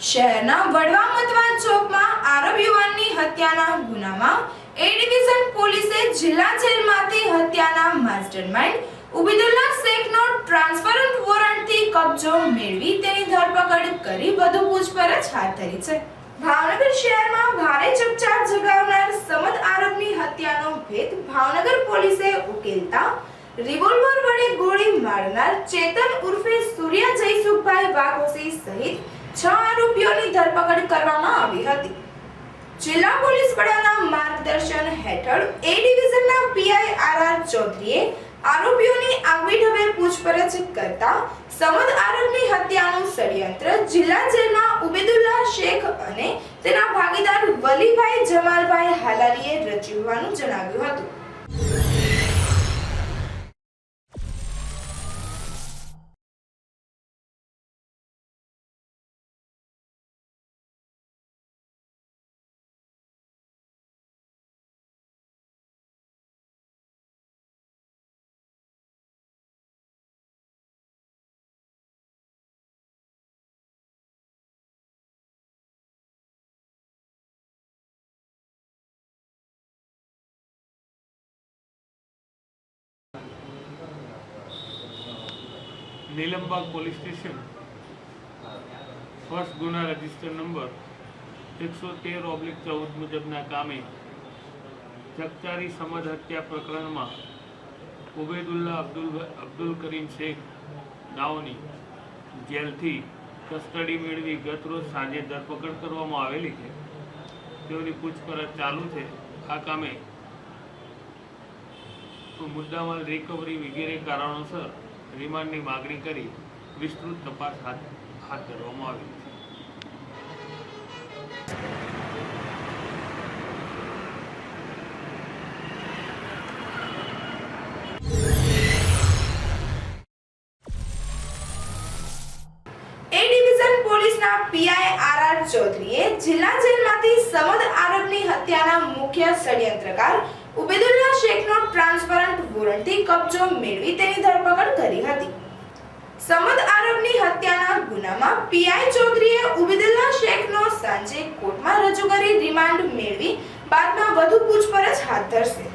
શહેરના વડવા મતવાન ચોકમાં આરબ યુવાનની હત્યાના ગુનામાં એ ડિવિઝન પોલીસે જિલ્લા જેલમાંથી હત્યાના માસ્ટરમાઇન્ડ ઉબેદુલ્લા શેખનો ટ્રાન્સફરન્ટ વોરંટથી કબજો મેળવી તેની ધરપકડ કરી વધુ પૂછપરછ હાથ ધરી છે। ભાવનગર શહેરમાં ભારે ચકચાર જગાવનાર સમદ આરબની હત્યાનો ભેદ ભાવનગર પોલીસે ઉકેલતા રિવોલ્વર વડે ગોળી મારનાર ચેતન ઉર્ફે સૂર્યા જયસુખભાઈ વાઘોસી સહિત 6 આરોપીઓની ધરપકડ કરવામાં આવી હતી। જિલ્લા પોલીસ વડાના માર્ગદર્શન હેઠળ એ ડિવિઝનના પીઆઈ આર ચૌધરીએ આરોપીઓની આગવી ઢબે પૂછપરછ કરતા સમદ આરબની હત્યાનું ષડયંત્ર જિલ્લા જેલમાં ઉબેદુલ્લા શેખ અને તેના ભાગીદાર વલીભાઈ જમાલભાઈ હાલારીએ રચ્યું હોવાનું જણાવ્યું હતું। નીલમબાગ પોલીસ સ્ટેશન ફર્સ્ટ ગુના રજિસ્ટર નંબર 113/14 મુજબના કામે ચકચારી સમદ હત્યા પ્રકરણમાં ઉબેદુલ્લા અબ્દુલ કરીમ શેખ નાઓની જેલથી કસ્ટડી મેળવી ગતરોજ સાંજે ધરપકડ કરવામાં આવેલી છે। તેઓની પૂછપરછ ચાલુ છે। આ કામે મુદ્દામાલ રિકવરી વગેરે કારણોસર રિમાન્ડની માગણી કરી વિસ્તૃત તપાસ હાથ ધરવામાં આવી છે। એ ડિવિઝન પોલીસના પીઆઈ આર ચૌધરીએ જિલ્લા જેલમાંથી સમદ આરબની હત્યાના મુખ્ય ષડયંત્રકાર ઉબેદુલ્લા શેખનો ટ્રાન્સફરન્ટ વોરંટથી કબજો મેળવી તેની ધરપકડ કરી હતી। સમદ આરબની હત્યાના ગુનામાં પીઆઈ ચૌધરીએ ઉબેદુલ્લા શેખનો સાંજે કોર્ટમાં રજૂ કરી રિમાન્ડ મેળવી બાદમાં વધુ પૂછપરછ હાથ ધરશે।